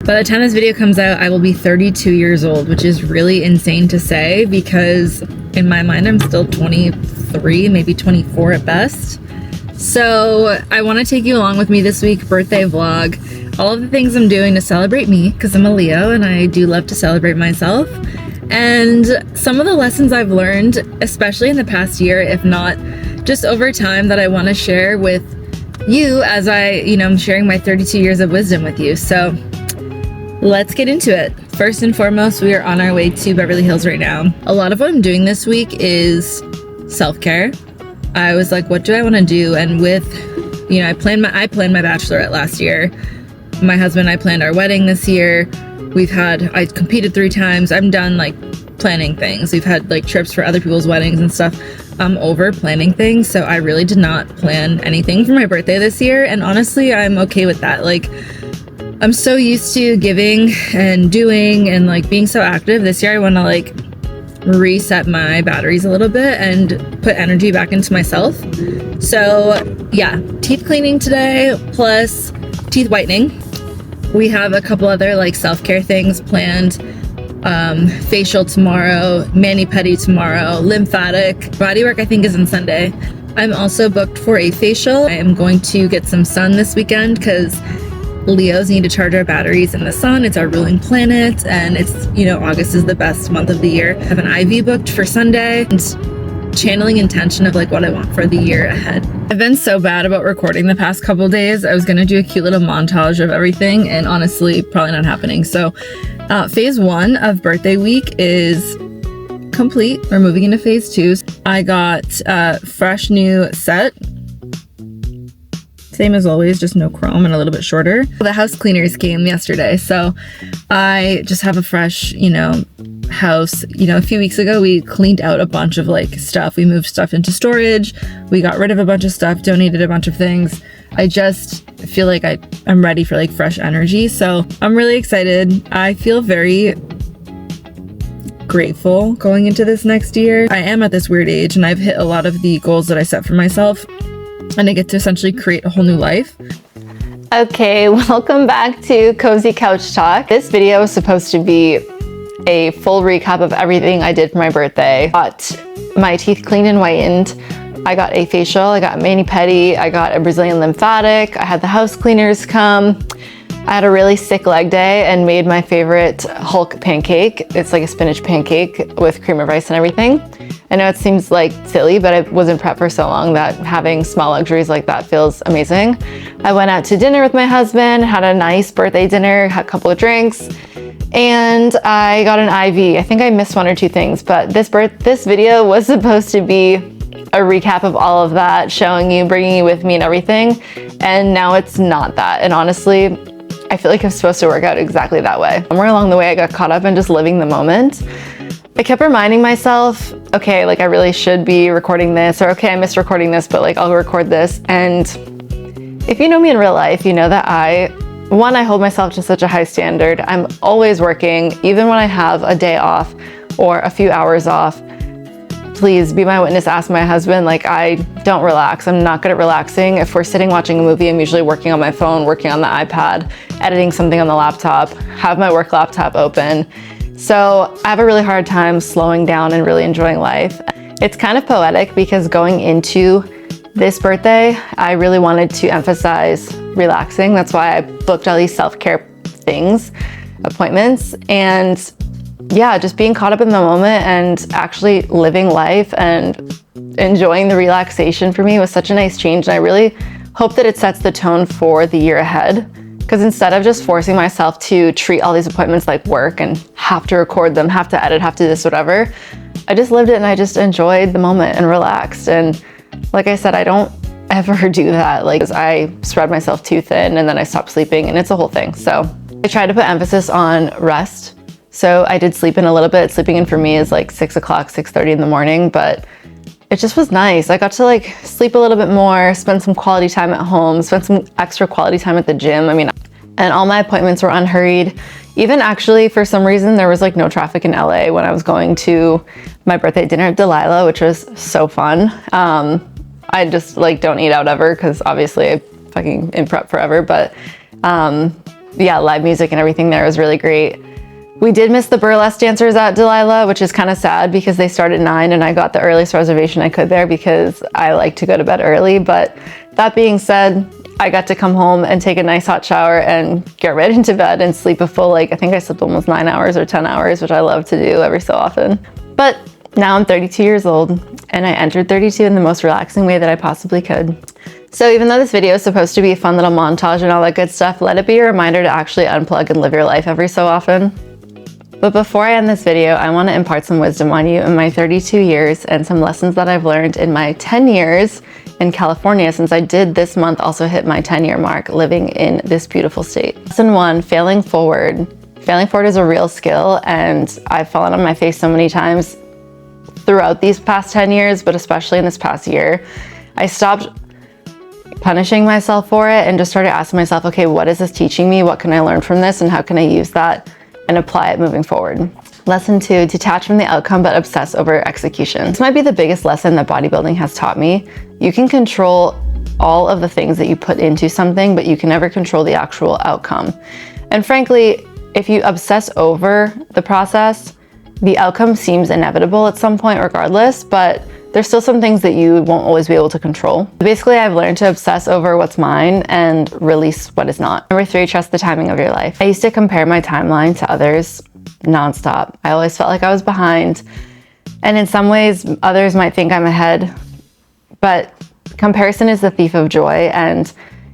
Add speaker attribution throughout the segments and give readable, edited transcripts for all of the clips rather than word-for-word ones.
Speaker 1: By the time this video comes out, I will be 32 years old, which is really insane to say because in my mind, I'm still 23, maybe 24 at best. So I want to take you along with me this week, birthday vlog, all of the things I'm doing to celebrate me because I'm a Leo and I do love to celebrate myself. And some of the lessons I've learned, especially in the past year, if not just over time, that I want to share with you as I'm sharing my 32 years of wisdom with you. So let's get into it. First and foremost, we are on our way to Beverly Hills right now. A lot of what I'm doing this week is self-care. I was like, what do I want to do? And with, I planned my bachelorette last year. My husband and I planned our wedding this year. I competed 3 times. I'm done planning things. We've had trips for other people's weddings and stuff. I'm over planning things. So I really did not plan anything for my birthday this year. And honestly, I'm okay with that. I'm so used to giving and doing and being so active. This year I want to reset my batteries a little bit and put energy back into myself. So yeah, teeth cleaning today plus teeth whitening. We have a couple other self-care things planned. Facial tomorrow, mani-pedi tomorrow, lymphatic. Bodywork I think is on Sunday. I'm also booked for a facial. I am going to get some sun this weekend because Leos need to charge our batteries in the sun. It's our ruling planet, and it's, August is the best month of the year. I have an IV booked for Sunday and channeling intention of what I want for the year ahead. I've been so bad about recording the past couple days. I was gonna do a cute little montage of everything, and honestly, probably not happening. So phase 1 of birthday week is complete. We're moving into phase 2. I got a fresh new set. Same as always, just no chrome and a little bit shorter. The house cleaners came yesterday, so I just have a fresh, house. A few weeks ago, we cleaned out a bunch of stuff. We moved stuff into storage. We got rid of a bunch of stuff, donated a bunch of things. I just feel like I'm ready for fresh energy. So I'm really excited. I feel very grateful going into this next year. I am at this weird age and I've hit a lot of the goals that I set for myself. And I get to essentially create a whole new life.
Speaker 2: Okay, welcome back to Cozy Couch Talk. This video is supposed to be a full recap of everything I did for my birthday. Got my teeth cleaned and whitened. I got a facial, I got mani-pedi, I got a Brazilian lymphatic, I had the house cleaners come. I had a really sick leg day and made my favorite Hulk pancake. It's a spinach pancake with cream of rice and everything. I know it seems silly, but I wasn't prepped for so long that having small luxuries like that feels amazing. I went out to dinner with my husband, had a nice birthday dinner, had a couple of drinks, and I got an IV. I think I missed 1 or 2 things, but this video was supposed to be a recap of all of that, showing you, bringing you with me and everything, and now it's not that. And honestly, I feel like I'm supposed to work out exactly that way. Somewhere along the way, I got caught up in just living the moment. I kept reminding myself, okay, I really should be recording this, or okay, I missed recording this, but I'll record this. And if you know me in real life, you know that I hold myself to such a high standard. I'm always working, even when I have a day off or a few hours off. Please be my witness, ask my husband, I don't relax. I'm not good at relaxing. If we're sitting watching a movie, I'm usually working on my phone, working on the iPad, editing something on the laptop, have my work laptop open. So I have a really hard time slowing down and really enjoying life. It's kind of poetic because going into this birthday, I really wanted to emphasize relaxing. That's why I booked all these self-care appointments, and yeah, just being caught up in the moment and actually living life and enjoying the relaxation for me was such a nice change. And I really hope that it sets the tone for the year ahead. Because instead of just forcing myself to treat all these appointments like work and have to record them, have to edit, have to do this, whatever, I just lived it and I just enjoyed the moment and relaxed. And like I said, I don't ever do that. I spread myself too thin and then I stopped sleeping, and it's a whole thing. So I tried to put emphasis on rest. So I did sleep in a little bit. Sleeping in for me is 6 o'clock, 6:30 in the morning, but it just was nice. I got to sleep a little bit more, spend some quality time at home, spend some extra quality time at the gym. And all my appointments were unhurried. Even actually, for some reason, there was no traffic in LA when I was going to my birthday dinner at Delilah, which was so fun. I just don't eat out ever because obviously I fucking in prep forever. But yeah, live music and everything there was really great. We did miss the burlesque dancers at Delilah, which is kind of sad because they start at 9 and I got the earliest reservation I could there because I like to go to bed early. But that being said, I got to come home and take a nice hot shower and get right into bed and sleep a full, I think I slept almost 9 hours or 10 hours, which I love to do every so often. But now I'm 32 years old and I entered 32 in the most relaxing way that I possibly could. So even though this video is supposed to be a fun little montage and all that good stuff, let it be a reminder to actually unplug and live your life every so often. But before I end this video, I want to impart some wisdom on you in my 32 years and some lessons that I've learned in my 10 years in California, since I did this month also hit my 10-year mark living in this beautiful state. Lesson 1, failing forward. Failing forward is a real skill, and I've fallen on my face so many times throughout these past 10 years, but especially in this past year. I stopped punishing myself for it and just started asking myself, okay, what is this teaching me? What can I learn from this? And how can I use that and apply it moving forward? Lesson 2, detach from the outcome but obsess over execution. This might be the biggest lesson that bodybuilding has taught me. You can control all of the things that you put into something, but you can never control the actual outcome. And frankly, if you obsess over the process, the outcome seems inevitable at some point regardless, but there's still some things that you won't always be able to control. Basically, I've learned to obsess over what's mine and release what is not. Number 3, trust the timing of your life. I used to compare my timeline to others nonstop. I always felt like I was behind. And in some ways, others might think I'm ahead, but comparison is the thief of joy. And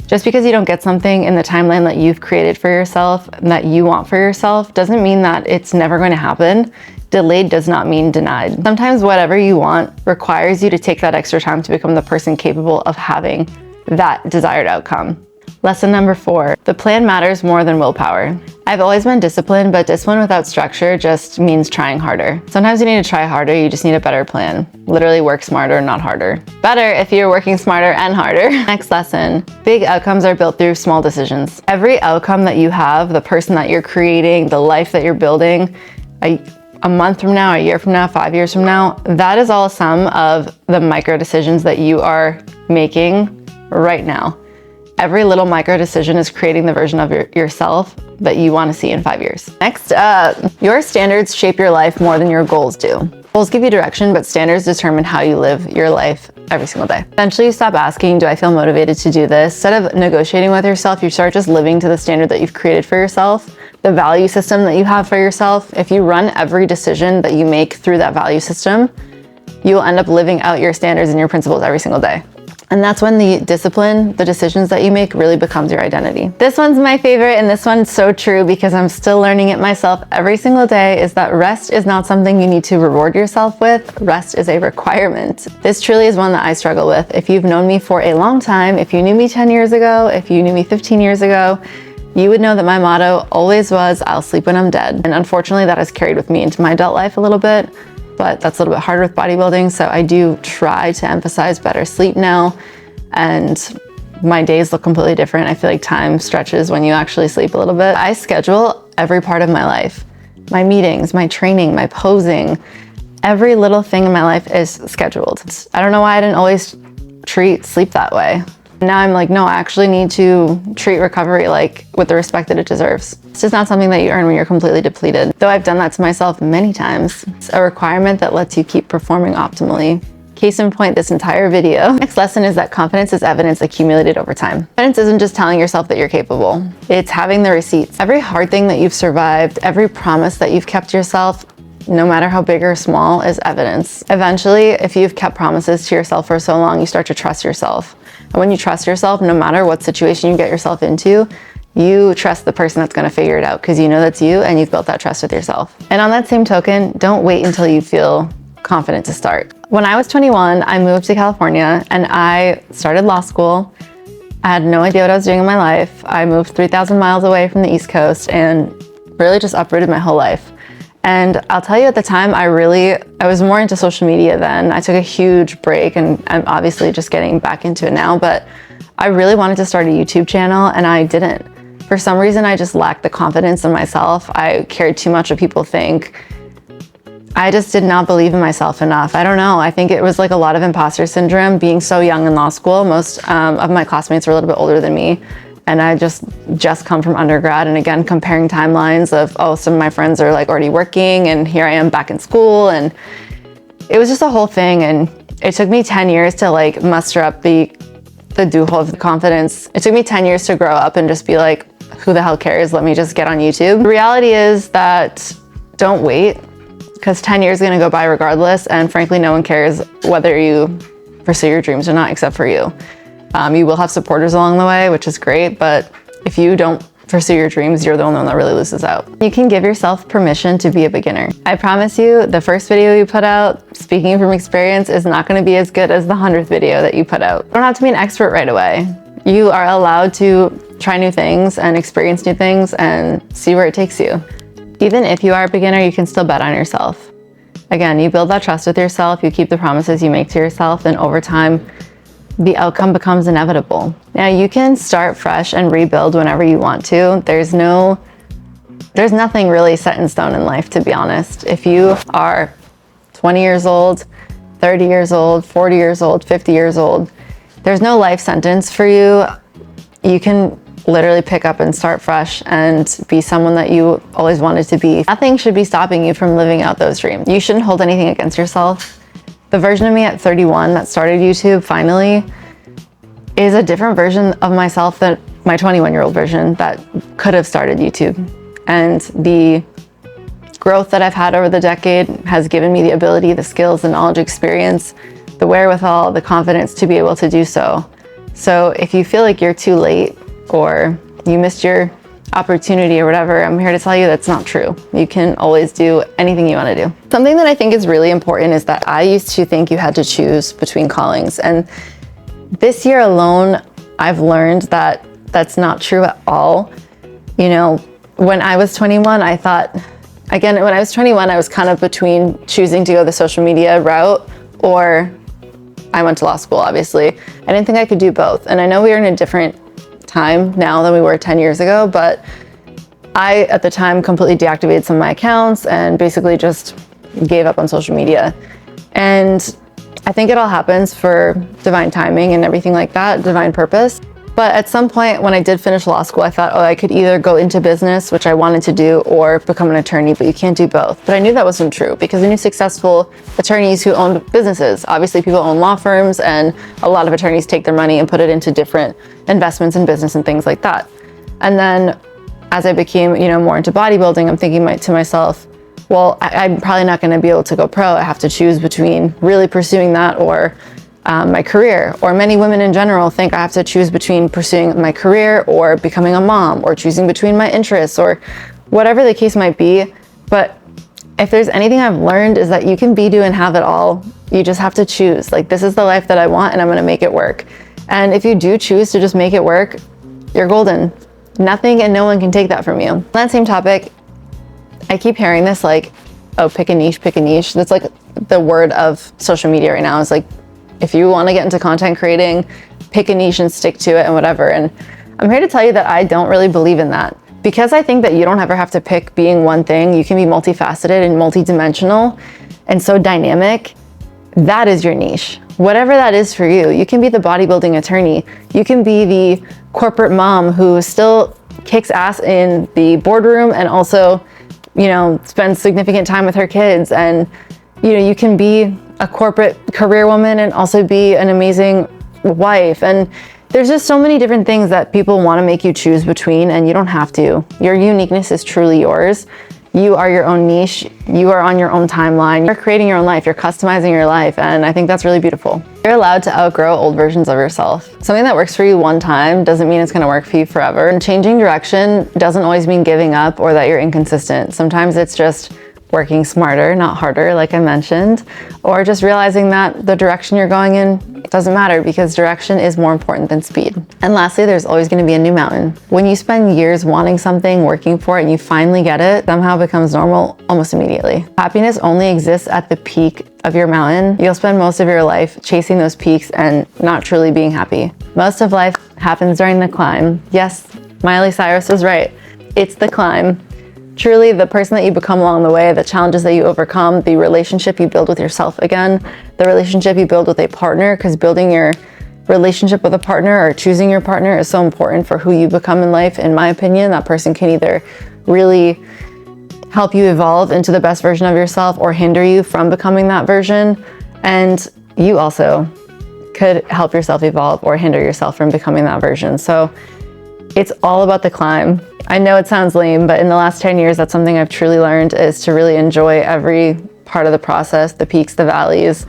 Speaker 2: just because you don't get something in the timeline that you've created for yourself and that you want for yourself doesn't mean that it's never going to happen. Delayed does not mean denied. Sometimes whatever you want requires you to take that extra time to become the person capable of having that desired outcome. Lesson number 4, the plan matters more than willpower. I've always been disciplined, but discipline without structure just means trying harder. Sometimes you need to try harder, you just need a better plan. Literally work smarter, not harder. Better if you're working smarter and harder. Next lesson, big outcomes are built through small decisions. Every outcome that you have, the person that you're creating, the life that you're building, a month from now, a year from now, 5 years from now, that is all a sum of the micro decisions that you are making right now. Every little micro decision is creating the version of yourself that you want to see in 5 years. Next up, your standards shape your life more than your goals do. Goals give you direction, but standards determine how you live your life every single day. Eventually you stop asking, do I feel motivated to do this? Instead of negotiating with yourself, you start just living to the standard that you've created for yourself, the value system that you have for yourself. If you run every decision that you make through that value system, you will end up living out your standards and your principles every single day. And that's when the discipline, the decisions that you make really becomes your identity. This one's my favorite, and this one's so true because I'm still learning it myself every single day, is that rest is not something you need to reward yourself with. Rest is a requirement. This truly is one that I struggle with. If you've known me for a long time, if you knew me 10 years ago, if you knew me 15 years ago, you would know that my motto always was, I'll sleep when I'm dead. And unfortunately, that has carried with me into my adult life a little bit, but that's a little bit harder with bodybuilding. So I do try to emphasize better sleep now, and my days look completely different. I feel like time stretches when you actually sleep a little bit. I schedule every part of my life, my meetings, my training, my posing, every little thing in my life is scheduled. I don't know why I didn't always treat sleep that way. Now I'm like, no, I actually need to treat recovery like with the respect that it deserves. It's just not something that you earn when you're completely depleted. Though I've done that to myself many times. It's a requirement that lets you keep performing optimally. Case in point, this entire video. Next lesson is that confidence is evidence accumulated over time. Confidence isn't just telling yourself that you're capable. It's having the receipts. Every hard thing that you've survived, every promise that you've kept yourself, no matter how big or small, is evidence. Eventually, if you've kept promises to yourself for so long, you start to trust yourself. And when you trust yourself, no matter what situation you get yourself into, you trust the person that's going to figure it out because you know that's you and you've built that trust with yourself. And on that same token, don't wait until you feel confident to start. When I was 21, I moved to California and I started law school. I had no idea what I was doing in my life. I moved 3,000 miles away from the East Coast and really just uprooted my whole life. And I'll tell you, at the time, I was more into social media then. I took a huge break and I'm obviously just getting back into it now, but I really wanted to start a YouTube channel and I didn't. For some reason, I just lacked the confidence in myself. I cared too much what people think. I just did not believe in myself enough. I don't know. I think it was like a lot of imposter syndrome being so young in law school. Most of my classmates were a little bit older than me. And I just come from undergrad, and again, comparing timelines of, oh, some of my friends are like already working and here I am back in school, and it was just a whole thing. And it took me 10 years to like muster up the duho of the confidence. It took me 10 years to grow up and just be like, who the hell cares? Let me just get on YouTube. The reality is that don't wait, because 10 years is gonna go by regardless. And frankly, no one cares whether you pursue your dreams or not, except for you. You will have supporters along the way, which is great, but if you don't pursue your dreams, you're the only one that really loses out. You can give yourself permission to be a beginner. I promise you, the first video you put out, speaking from experience, is not gonna be as good as the 100th video that you put out. You don't have to be an expert right away. You are allowed to try new things and experience new things and see where it takes you. Even if you are a beginner, you can still bet on yourself. Again, you build that trust with yourself, you keep the promises you make to yourself, and over time, the outcome becomes inevitable. Now, you can start fresh and rebuild whenever you want to. There's nothing really set in stone in life, to be honest. If you are 20 years old, 30 years old, 40 years old, 50 years old, there's no life sentence for you. You can literally pick up and start fresh and be someone that you always wanted to be. Nothing should be stopping you from living out those dreams. You shouldn't hold anything against yourself. The version of me at 31 that started YouTube finally is a different version of myself than my 21-year-old version that could have started YouTube. And the growth that I've had over the decade has given me the ability, the skills, the knowledge, experience, the wherewithal, the confidence to be able to do so. So if you feel like you're too late or you missed your opportunity or whatever, I'm here to tell you that's not true. You can always do anything you want to do. Something that I think is really important is that I used to think you had to choose between callings. And this year alone, I've learned that that's not true at all. You know, when I was 21, I thought, again, when I was 21, I was kind of between choosing to go the social media route, or I went to law school, obviously. I didn't think I could do both. And I know we are in a different time now than we were 10 years ago, but I, at the time, completely deactivated some of my accounts and basically just gave up on social media. And I think it all happens for divine timing and everything like that, divine purpose. But at some point when I did finish law school, I thought, oh, I could either go into business, which I wanted to do, or become an attorney, but you can't do both. But I knew that wasn't true because I knew successful attorneys who owned businesses. Obviously, people own law firms, and a lot of attorneys take their money and put it into different investments in business and things like that. And then as I became, more into bodybuilding, I'm thinking to myself, well, I'm probably not going to be able to go pro. I have to choose between really pursuing that or my career. Or many women in general think I have to choose between pursuing my career or becoming a mom, or choosing between my interests, or whatever the case might be. But if there's anything I've learned is that you can be, do, and have it all. You just have to choose. Like, this is the life that I want and I'm going to make it work. And if you do choose to just make it work, you're golden. Nothing and no one can take that from you. On that same topic, I keep hearing this like, oh, pick a niche, pick a niche. That's like the word of social media right now. It's like, if you want to get into content creating, pick a niche and stick to it and whatever. And I'm here to tell you that I don't really believe in that, because I think that you don't ever have to pick being one thing. You can be multifaceted and multidimensional and so dynamic. That is your niche. Whatever that is for you. You can be the bodybuilding attorney. You can be the corporate mom who still kicks ass in the boardroom and also, spends significant time with her kids. And, you can be a corporate career woman and also be an amazing wife. And there's just so many different things that people want to make you choose between, and you don't have to. Your uniqueness is truly yours. You are your own niche. You are on your own timeline. You're creating your own life. You're customizing your life. And I think that's really beautiful. You're allowed to outgrow old versions of yourself. Something that works for you one time doesn't mean it's going to work for you forever. And changing direction doesn't always mean giving up or that you're inconsistent. Sometimes it's just working smarter, not harder, like I mentioned, or just realizing that the direction you're going in doesn't matter, because direction is more important than speed. And lastly, there's always going to be a new mountain. When you spend years wanting something, working for it, and you finally get it, somehow becomes normal almost immediately. Happiness only exists at the peak of your mountain. You'll spend most of your life chasing those peaks and not truly being happy. Most of life happens during the climb. Yes, Miley Cyrus was right. It's the climb. Truly, the person that you become along the way, the challenges that you overcome, the relationship you build with yourself again, the relationship you build with a partner, because building your relationship with a partner or choosing your partner is so important for who you become in life. In my opinion, that person can either really help you evolve into the best version of yourself or hinder you from becoming that version. And you also could help yourself evolve or hinder yourself from becoming that version. So it's all about the climb. I know it sounds lame, but in the last 10 years, that's something I've truly learned, is to really enjoy every part of the process, the peaks, the valleys,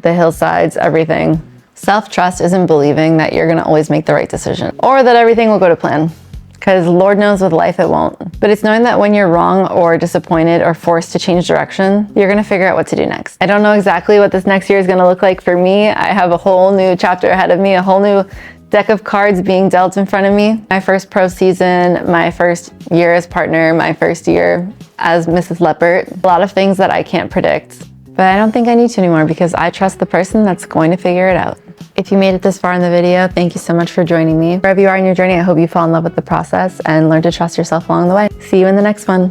Speaker 2: the hillsides, everything. Self-trust isn't believing that you're gonna always make the right decision or that everything will go to plan, because Lord knows with life it won't. But it's knowing that when you're wrong or disappointed or forced to change direction, you're gonna figure out what to do next. I don't know exactly what this next year is gonna look like for me. I have a whole new chapter ahead of me, a whole new deck of cards being dealt in front of me. My first pro season, my first year as partner, my first year as Mrs. Leopard. A lot of things that I can't predict, but I don't think I need to anymore because I trust the person that's going to figure it out. If you made it this far in the video, thank you so much for joining me. Wherever you are in your journey, I hope you fall in love with the process and learn to trust yourself along the way. See you in the next one.